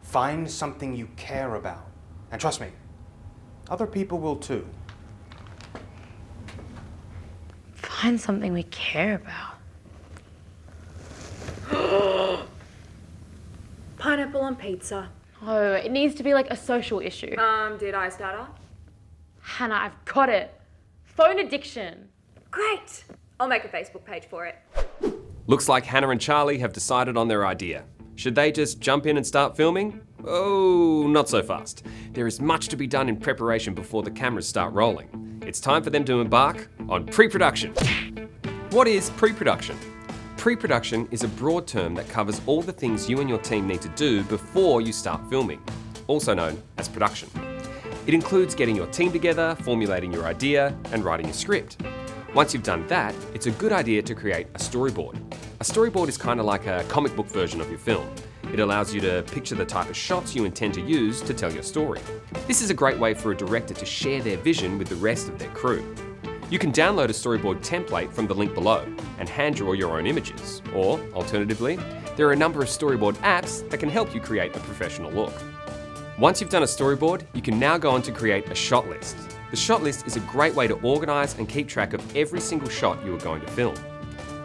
Find something you care about. And trust me, other people will too. Find something we care about. Pineapple on pizza. Oh, it needs to be like a social issue. Did I start off? Hannah, I've got it. Phone addiction. Great! I'll make a Facebook page for it. Looks like Hannah and Charlie have decided on their idea. Should they just jump in and start filming? Oh, not so fast. There is much to be done in preparation before the cameras start rolling. It's time for them to embark on pre-production. What is pre-production? Pre-production is a broad term that covers all the things you and your team need to do before you start filming, also known as production. It includes getting your team together, formulating your idea, and writing a script. Once you've done that, it's a good idea to create a storyboard. A storyboard is kind of like a comic book version of your film. It allows you to picture the type of shots you intend to use to tell your story. This is a great way for a director to share their vision with the rest of their crew. You can download a storyboard template from the link below and hand draw your own images. Or, alternatively, there are a number of storyboard apps that can help you create a professional look. Once you've done a storyboard, you can now go on to create a shot list. The shot list is a great way to organise and keep track of every single shot you are going to film.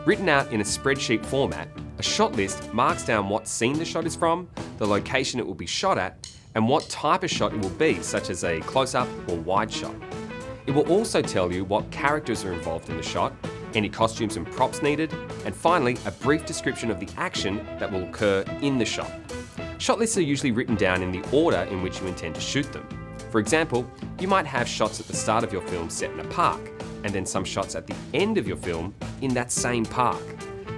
Written out in a spreadsheet format, a shot list marks down what scene the shot is from, the location it will be shot at, and what type of shot it will be, such as a close-up or wide shot. It will also tell you what characters are involved in the shot, any costumes and props needed, and finally, a brief description of the action that will occur in the shot. Shot lists are usually written down in the order in which you intend to shoot them. For example, you might have shots at the start of your film set in a park, and then some shots at the end of your film in that same park.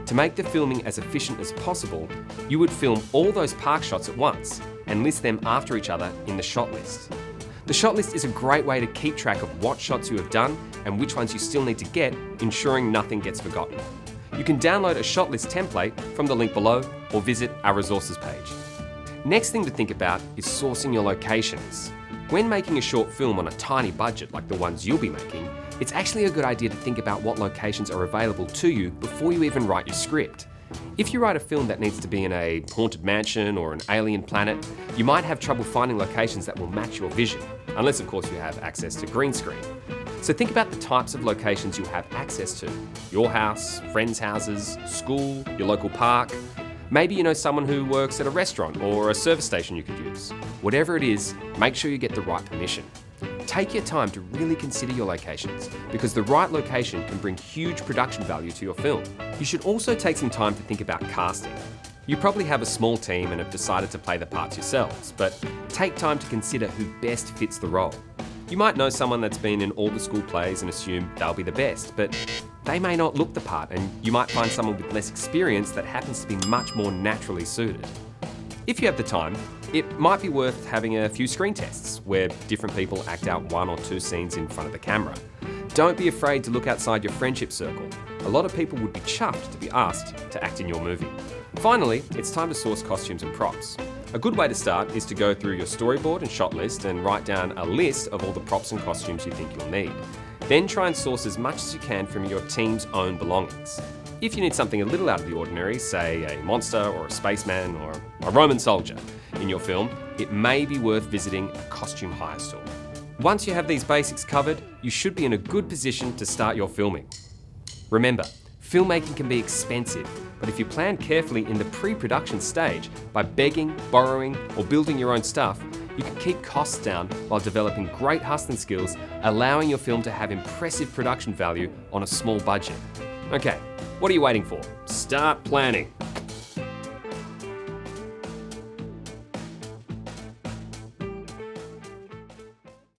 To make the filming as efficient as possible, you would film all those park shots at once and list them after each other in the shot list. The shot list is a great way to keep track of what shots you have done and which ones you still need to get, ensuring nothing gets forgotten. You can download a shot list template from the link below or visit our resources page. Next thing to think about is sourcing your locations. When making a short film on a tiny budget like the ones you'll be making, it's actually a good idea to think about what locations are available to you before you even write your script. If you write a film that needs to be in a haunted mansion or an alien planet, you might have trouble finding locations that will match your vision, unless of course you have access to green screen. So think about the types of locations you have access to. Your house, friends' houses, school, your local park. Maybe you know someone who works at a restaurant or a service station you could use. Whatever it is, make sure you get the right permission. Take your time to really consider your locations, because the right location can bring huge production value to your film. You should also take some time to think about casting. You probably have a small team and have decided to play the parts yourselves, but take time to consider who best fits the role. You might know someone that's been in all the school plays and assume they'll be the best, but they may not look the part, and you might find someone with less experience that happens to be much more naturally suited. If you have the time, it might be worth having a few screen tests where different people act out 1 or 2 scenes in front of the camera. Don't be afraid to look outside your friendship circle. A lot of people would be chuffed to be asked to act in your movie. Finally, it's time to source costumes and props. A good way to start is to go through your storyboard and shot list and write down a list of all the props and costumes you think you'll need. Then try and source as much as you can from your team's own belongings. If you need something a little out of the ordinary, say a monster or a spaceman or a Roman soldier in your film, it may be worth visiting a costume hire store. Once you have these basics covered, you should be in a good position to start your filming. Remember, filmmaking can be expensive, but if you plan carefully in the pre-production stage by begging, borrowing, or building your own stuff, you can keep costs down while developing great hustling skills, allowing your film to have impressive production value on a small budget. Okay, what are you waiting for? Start planning.